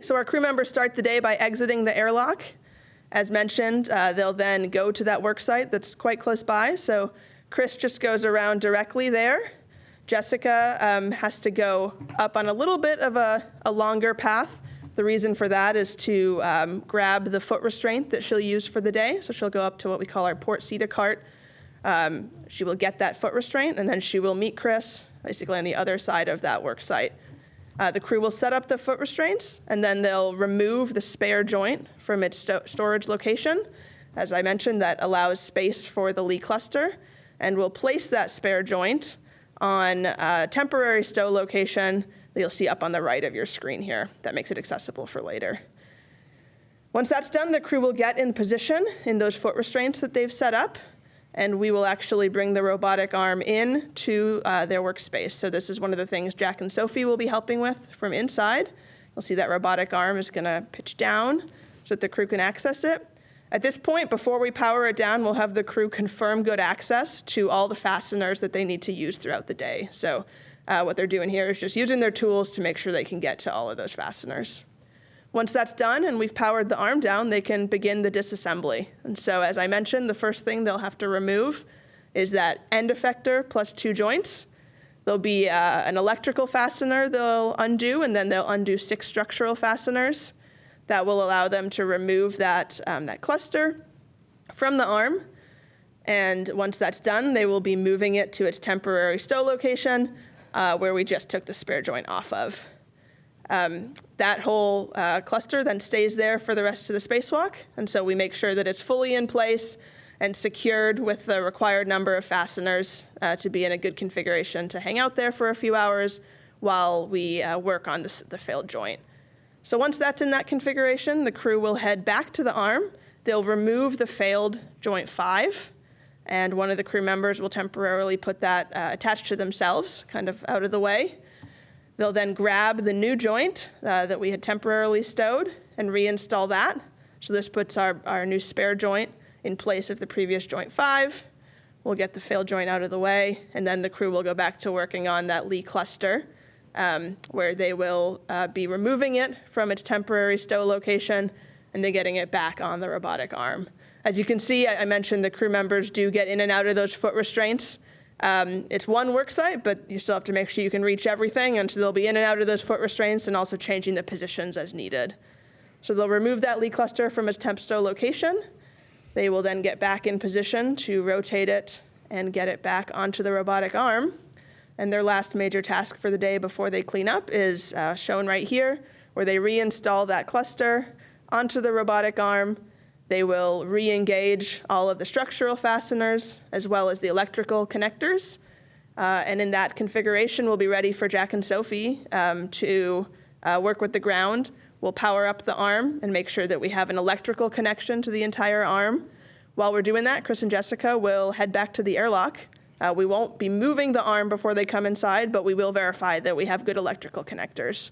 So our crew members start the day by exiting the airlock. As mentioned, they'll then go to that work site that's quite close by. So Chris just goes around directly there. Jessica has to go up on a little bit of a longer path. The reason for that is to grab the foot restraint that she'll use for the day. So she'll go up to what we call our port seat cart. She will get that foot restraint, and then she will meet Chris basically on the other side of that work site. The crew will set up the foot restraints, and then they'll remove the spare joint from its storage location. As I mentioned, that allows space for the lee cluster, and we'll place that spare joint on a temporary stow location that you'll see up on the right of your screen here. That makes it accessible for later. Once that's done, the crew will get in position in those foot restraints that they've set up, and we will actually bring the robotic arm in to their workspace. So this is one of the things Jack and Sophie will be helping with from inside. You'll see that robotic arm is gonna pitch down so that the crew can access it. At this point, before we power it down, we'll have the crew confirm good access to all the fasteners that they need to use throughout the day. So what they're doing here is just using their tools to make sure they can get to all of those fasteners. Once that's done and we've powered the arm down, they can begin the disassembly. And so as I mentioned, the first thing they'll have to remove is that end effector plus 2 joints. There'll be an electrical fastener they'll undo, and then they'll undo 6 structural fasteners. That will allow them to remove that cluster from the arm. And once that's done, they will be moving it to its temporary stow location where we just took the spare joint off of. That whole cluster then stays there for the rest of the spacewalk, and so we make sure that it's fully in place and secured with the required number of fasteners to be in a good configuration to hang out there for a few hours while we work on the failed joint. So once that's in that configuration, the crew will head back to the arm. They'll remove the failed joint 5, and one of the crew members will temporarily put that attached to themselves, kind of out of the way. They'll then grab the new joint that we had temporarily stowed and reinstall that. So this puts our new spare joint in place of the previous joint 5. We'll get the failed joint out of the way, and then the crew will go back to working on that lee cluster, where they will be removing it from its temporary stow location and then getting it back on the robotic arm. As you can see, I mentioned the crew members do get in and out of those foot restraints. It's one work site, but you still have to make sure you can reach everything, and so they'll be in and out of those foot restraints and also changing the positions as needed. So they'll remove that lee cluster from its temp stow location. They will then get back in position to rotate it and get it back onto the robotic arm. And their last major task for the day before they clean up is shown right here, where they reinstall that cluster onto the robotic arm. They will re-engage all of the structural fasteners as well as the electrical connectors. And in that configuration, we'll be ready for Jack and Sophie to work with the ground. We'll power up the arm and make sure that we have an electrical connection to the entire arm. While we're doing that, Chris and Jessica will head back to the airlock. We won't be moving the arm before they come inside, but we will verify that we have good electrical connectors.